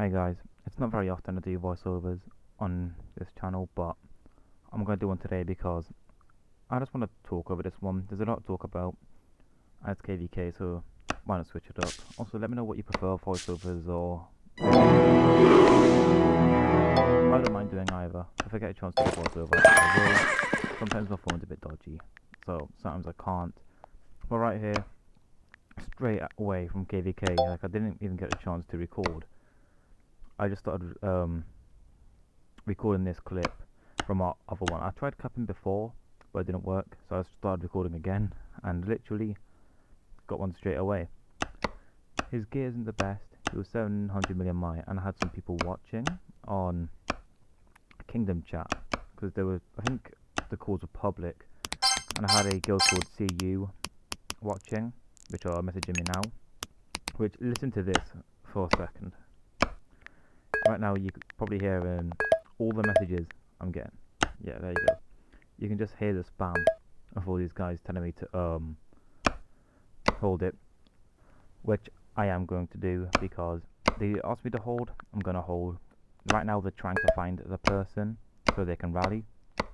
Hi guys, it's not very often I do voiceovers on this channel, but I'm going to do one today because I just want to talk over this one. There's a lot to talk about as KvK, so why not switch it up? Also, let me know what you prefer, voiceovers or... I don't mind doing either. If I get a chance to do voiceover, I will. Sometimes my phone's a bit dodgy, so sometimes I can't. But right here, straight away from KvK, like I didn't even get a chance to record. I just started recording this clip from our other one. I tried capping before, but it didn't work, so I started recording again, and literally got one straight away. His gear isn't the best. He was 700 million might, and I had some people watching on Kingdom chat, because there was, I think the calls were public, and I had a girl called CU watching, which are messaging me now, which, listen to this for a second. Right now you could probably hear all the messages I'm getting. Yeah, there you go. You can just hear the spam of all these guys telling me to hold it, which I am going to do because they asked me to hold. I'm gonna hold. Right now they're trying to find the person so they can rally,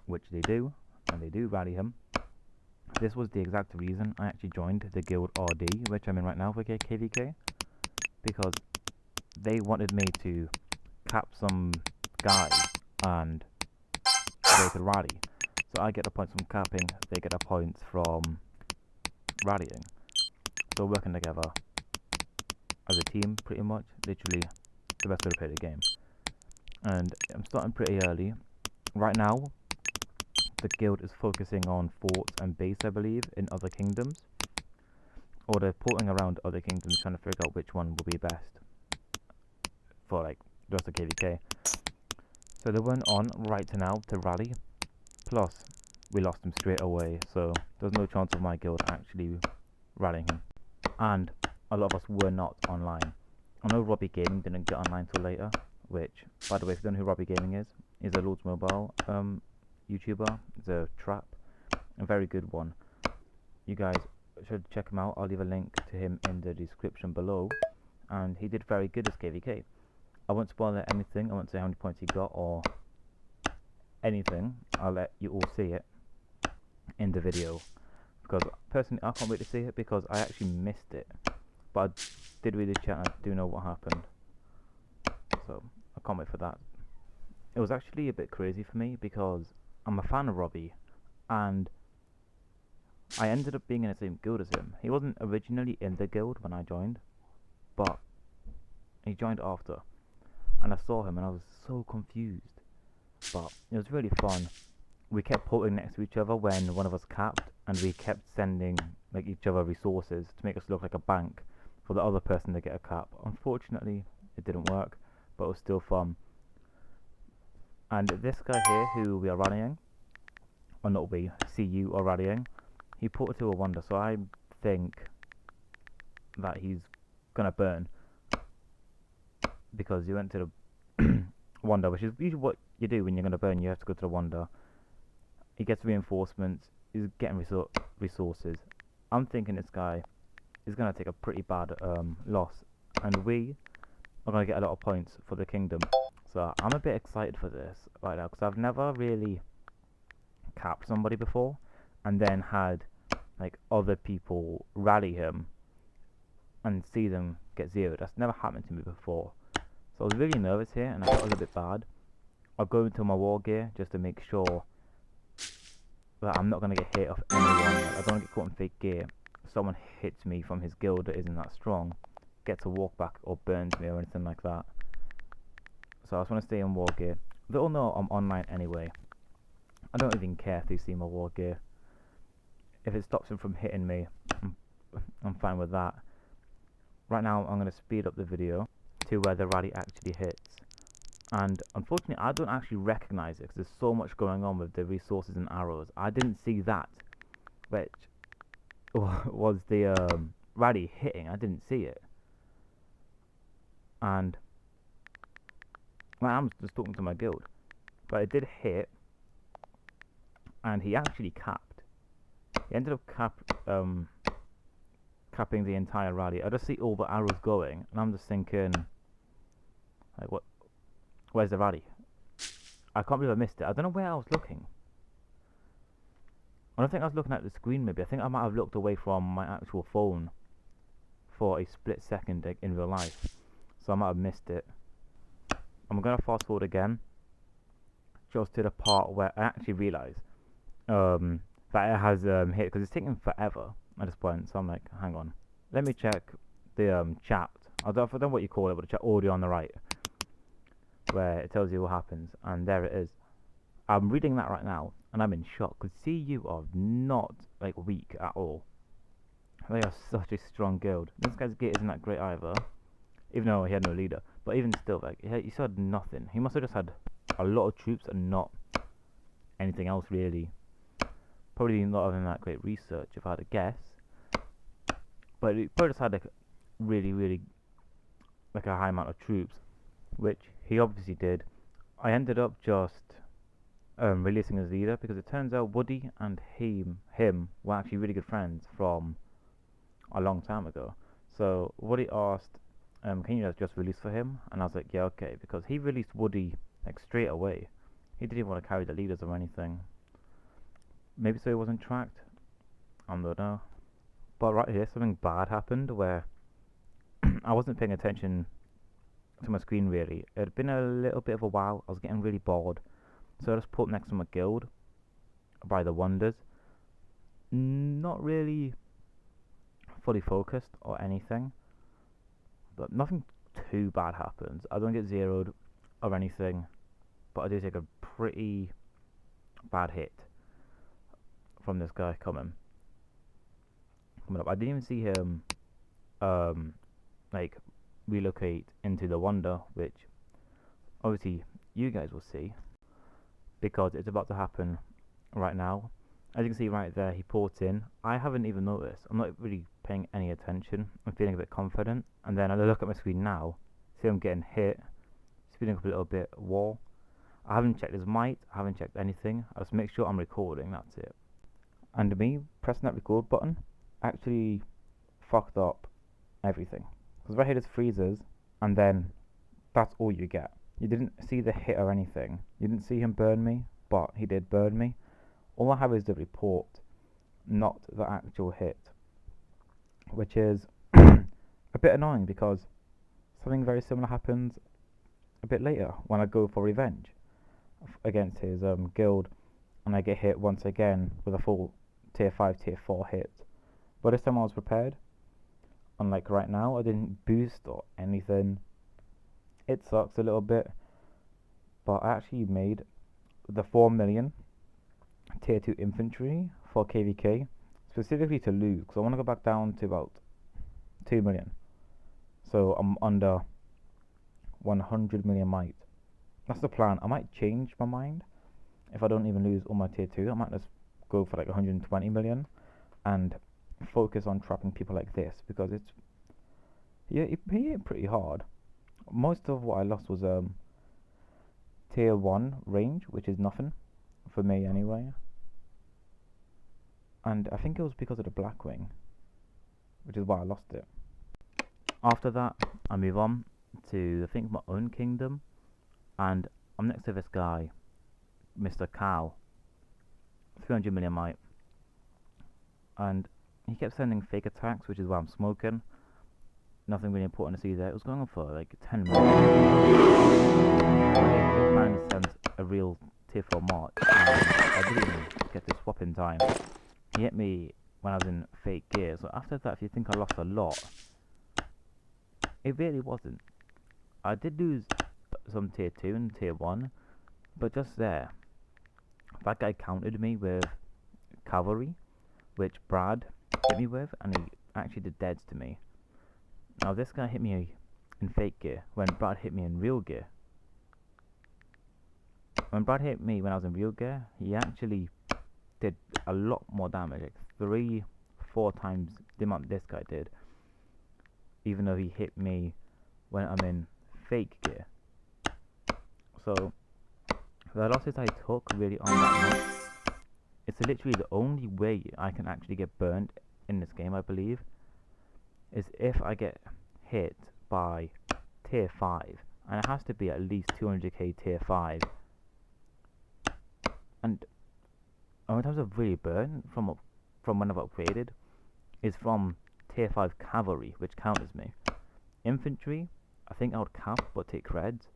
which they do, and they do rally him. This was the exact reason I actually joined the guild RD, which I'm in right now for KvK, because they wanted me to cap some guys and they could rally. So I get the points from capping, they get the points from rallying. So working together as a team, pretty much, literally the best way to play the game. And I'm starting pretty early. Right now, the guild is focusing on forts and base, I believe, in other kingdoms. Or they're porting around other kingdoms, trying to figure out which one will be best for like the rest of KvK. So they went on right to now to rally. Plus, we lost him straight away, so there's no chance of my guild actually rallying him. And a lot of us were not online. I know Robbie Gaming didn't get online till later, which, by the way, if you don't know who Robbie Gaming is, he's a Lords Mobile YouTuber. It's a trap, a very good one. You guys should check him out. I'll leave a link to him in the description below. And he did very good as KvK. I won't spoil anything. I won't say how many points he got or anything. I'll let you all see it in the video, because personally I can't wait to see it because I actually missed it, but I did read the chat and I do know what happened, so I can't wait for that. It was actually a bit crazy for me because I'm a fan of Robbie and I ended up being in the same guild as him. He wasn't originally in the guild when I joined, but he joined after, and I saw him and I was so confused, but it was really fun. We kept putting next to each other when one of us capped, and we kept sending like each other resources to make us look like a bank for the other person to get a cap. Unfortunately, it didn't work, but it was still fun. And this guy here, who we are rallying, or not we, CU are rallying, he put it to a wonder, so I think that he's gonna burn, because he went to the wonder, which is usually what you do when you're gonna burn. You have to go to the wonder. He gets reinforcements, he's getting resources. I'm thinking this guy is going to take a pretty bad loss, and we are going to get a lot of points for the kingdom. So I'm a bit excited for this right now, because I've never really capped somebody before and then had like other people rally him and see them get zeroed. That's never happened to me before. So I was really nervous here and I felt a little bit bad. I'll go into my war gear just to make sure that I'm not going to get hit off anyone. Like, I don't want to get caught in fake gear. If someone hits me from his guild that isn't that strong, gets a walk back or burns me or anything like that. So I just want to stay in war gear. They all know I'm online anyway. I don't even care if they see my war gear. If it stops them from hitting me, I'm fine with that. Right now I'm going to speed up the video to where the rally actually hits. And unfortunately I don't actually recognize it because there's so much going on with the resources and arrows. I didn't see that, which was the rally hitting. I didn't see it. And well, I'm just talking to my guild, but it did hit, and he actually capped. He ended up capping the entire rally. I just see all the arrows going, and I'm just thinking, Like, what? Where's the rally? I can't believe I missed it. I don't know where I was looking. I don't think I was looking at the screen, maybe. I think I might have looked away from my actual phone for a split second in real life. So I might have missed it. I'm going to fast forward again. Just to the part where I actually realised that it has hit, because it's taking forever at this point. So I'm like, hang on. Let me check the chat. I don't know what you call it, but the chat audio on the right, where it tells you what happens. And there it is. I'm reading that right now, and I'm in shock, because CU are not, like, weak at all. They are such a strong guild. This guy's gate isn't that great either, even though he had no leader. But even still, like, he still had nothing. He must have just had a lot of troops and not anything else, really. Probably not having that great research, if I had to guess. But he probably just had, like, really, like, a high amount of troops, which he obviously did. I ended up just releasing his leader, because it turns out Woody and him were actually really good friends from a long time ago. So Woody asked, can you just release for him? And I was like, yeah, okay, because he released Woody, like, straight away. He didn't even want to carry the leaders or anything. Maybe so he wasn't tracked, I don't know. But right here, something bad happened where I wasn't paying attention to my screen, really. It had been a little bit of a while. I was getting really bored, so I just put next to my guild by the Wonders. Not really fully focused or anything, but nothing too bad happens. I don't get zeroed or anything, but I do take a pretty bad hit from this guy coming up. I didn't even see him like relocate into the Wonder, which obviously you guys will see, because it's about to happen right now. As you can see right there, he ports in. I haven't even noticed. I'm not really paying any attention. I'm feeling a bit confident, and then I look at my screen now, see I'm getting hit, speeding up a little bit. Wall. I haven't checked his might. I haven't checked anything. I just make sure I'm recording. That's it. And me pressing that record button actually fucked up everything. Because right here there's freezers, and then that's all you get. You didn't see the hit or anything. You didn't see him burn me, but he did burn me. All I have is the report, not the actual hit, which is a bit annoying, because something very similar happens a bit later when I go for revenge against his guild, and I get hit once again with a full tier 5, tier 4 hit. But this time I was prepared. Unlike right now, I didn't boost or anything. It sucks a little bit, but I actually made the 4 million tier 2 infantry for KvK, specifically to lose, because I want to go back down to about 2 million. So I'm under 100 million might. That's the plan. I might change my mind if I don't even lose all my tier 2. I might just go for like 120 million and focus on trapping people like this, because it's it hit pretty hard. Most of what I lost was tier 1 range, which is nothing for me anyway. And I think it was because of the Blackwing, which is why I lost it. After that, I move on to, I think, my own kingdom, and I'm next to this guy, Mr. Cow, 300 million might, and he kept sending fake attacks, which is why I'm smoking. Nothing really important to see there. It was going on for like 10 minutes. I finally sent a real tier 4 march, and I didn't even get to swap in time. He hit me when I was in fake gear, so after that, if you think I lost a lot, it really wasn't. I did lose some tier 2 and tier 1, but just there, that guy countered me with cavalry, which Brad hit me with, and he actually did deads to me. Now this guy hit me in fake gear when Brad hit me in real gear. When Brad hit me when I was in real gear, he actually did a lot more damage, like 3-4 times the amount this guy did, even though he hit me when I'm in fake gear. So the losses I took really aren't that much. It's literally the only way I can actually get burned in this game, I believe, is if I get hit by tier 5 and it has to be at least 200k tier 5. And in terms of really burn from when I've upgraded, is from tier 5 cavalry, which counters me. Infantry, I think I would cap but take creds.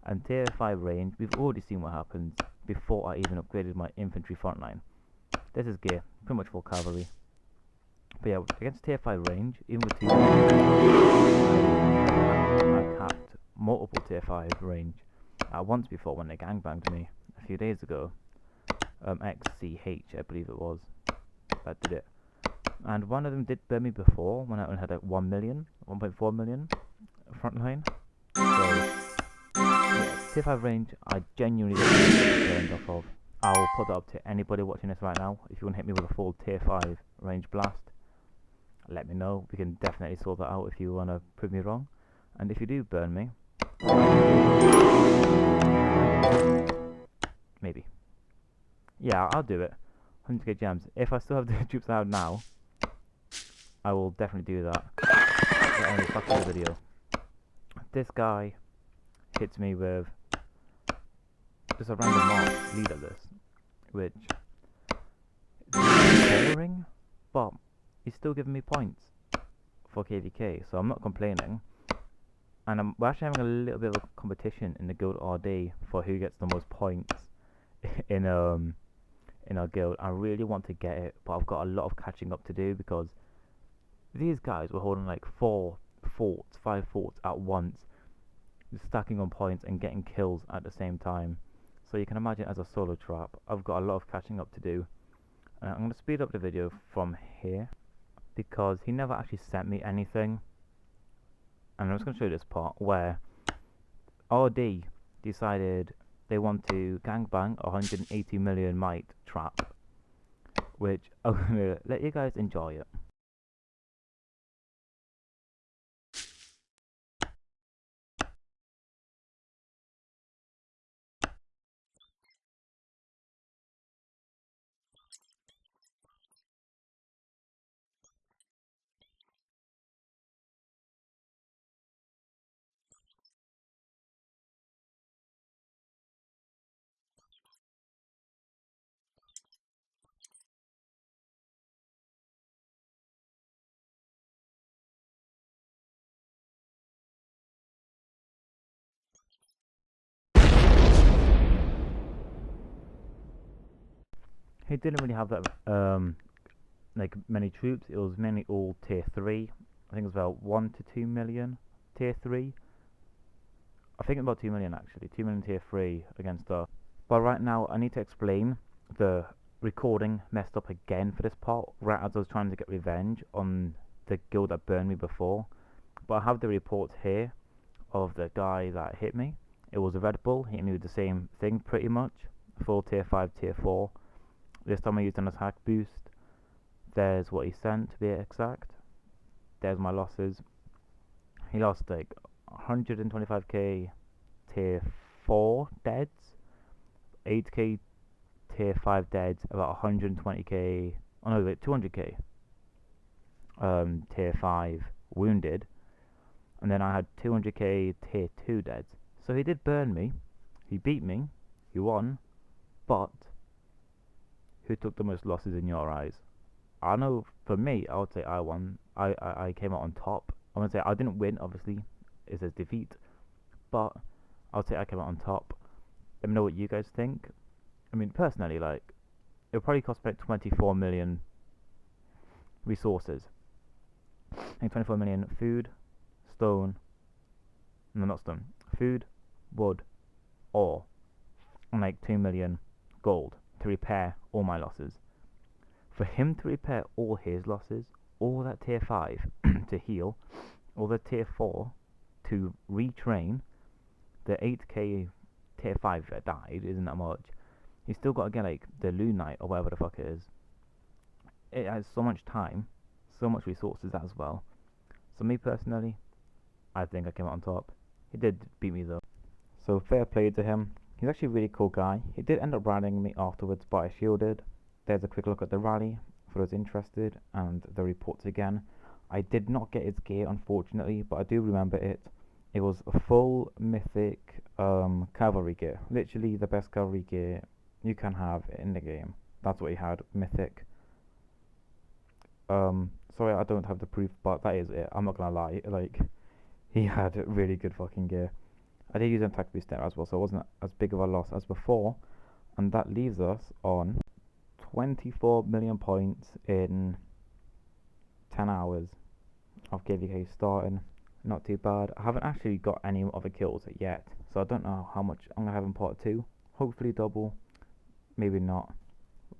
And tier 5 range, we've already seen what happens before I even upgraded my infantry frontline. This is gear, pretty much full cavalry. But yeah, against tier 5 range, even with 2 I capped multiple tier 5 range once before when they gangbanged me a few days ago. XCH, I believe it was, that did it. And one of them did burn me before when I only had like 1 million, 1.4 million frontline. So, yeah, tier 5 range, I genuinely don't know what I'm burned off of. I'll put that up to anybody watching this right now. If you want to hit me with a full tier 5 range blast, let me know. We can definitely sort that out if you want to prove me wrong. And if you do burn me, maybe. Yeah, I'll do it. 100k gems. If I still have the troops I have now, I will definitely do that. But anyway, back to the video. This guy hits me with just a random mark leaderless, which is boring, but he's still giving me points for KvK, so I'm not complaining. And we're actually having a little bit of a competition in the guild RD for who gets the most points in our guild. I really want to get it, but I've got a lot of catching up to do because these guys were holding like 5 forts at once, stacking on points and getting kills at the same time. So you can imagine, as a solo trap, I've got a lot of catching up to do. I'm going to speed up the video from here because he never actually sent me anything. And I'm just going to show you this part where RD decided they want to gangbang 180 million might trap, which I'm going to let you guys enjoy it. He didn't really have that like many troops. It was mainly all tier 3. I think it was about 1 to 2 million tier 3. I think about 2 million actually. 2 million tier 3 against us. But right now I need to explain the recording messed up again for this part, right as I was trying to get revenge on the guild that burned me before. But I have the reports here of the guy that hit me. It was a Red Bull. He knew the same thing pretty much. Full tier 5, tier 4. This time I used an attack boost. There's what he sent to be exact. There's my losses. He lost like 125k tier 4 deads, 8k tier 5 deads, about 120k, oh no wait, 200k tier 5 wounded, and then I had 200k tier 2 deads. So he did burn me, he beat me, he won, but who took the most losses in your eyes? I know for me, I would say I won. I came out on top. I would say I didn't win, obviously, it says defeat, but I would say I came out on top. Let me know what you guys think. I mean, personally, like, it would probably cost about 24 million resources. I think 24 million food, stone, no, not stone, food, wood, ore, and like 2 million gold to repair all my losses. For him to repair all his losses, all that tier 5 to heal, all the tier 4 to retrain, the 8k tier 5 that died isn't that much. He's still got to get like the Lunite or whatever the fuck it is. It has so much time, so much resources as well. So me personally, I think I came out on top. He did beat me though, so fair play to him. He's actually a really cool guy. He did end up rallying me afterwards, but I shielded. There's a quick look at the rally for those interested, and the reports again. I did not get his gear unfortunately, but I do remember it. it was a full mythic cavalry gear. Literally the best cavalry gear you can have in the game. That's what he had, mythic. Sorry I don't have the proof, but that is it. I'm not gonna lie. Like, he had really good fucking gear. I did use an attack boost there as well, so it wasn't as big of a loss as before. And that leaves us on 24 million points in 10 hours of KvK starting. Not too bad. I haven't actually got any other kills yet, so I don't know how much I'm gonna have in part 2. Hopefully double, maybe not.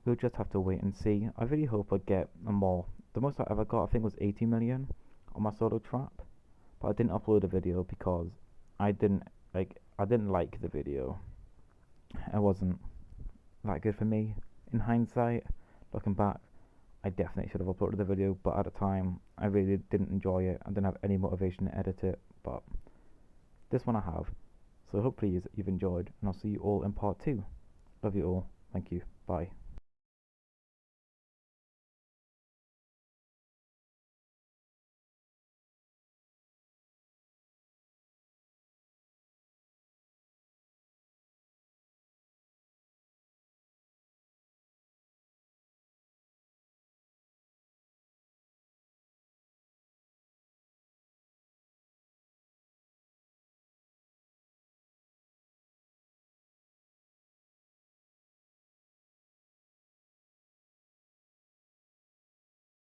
We'll just have to wait and see. I really hope I get more. The most I ever got, I think, was 80 million on my solo trap, but I didn't upload a video because I didn't like the video. It wasn't that good for me. In hindsight, looking back, I definitely should have uploaded the video, but at the time I really didn't enjoy it. I didn't have any motivation to edit it, but this one I have. So hopefully you've enjoyed, and I'll see you all in part 2. Love you all. Thank you. Bye.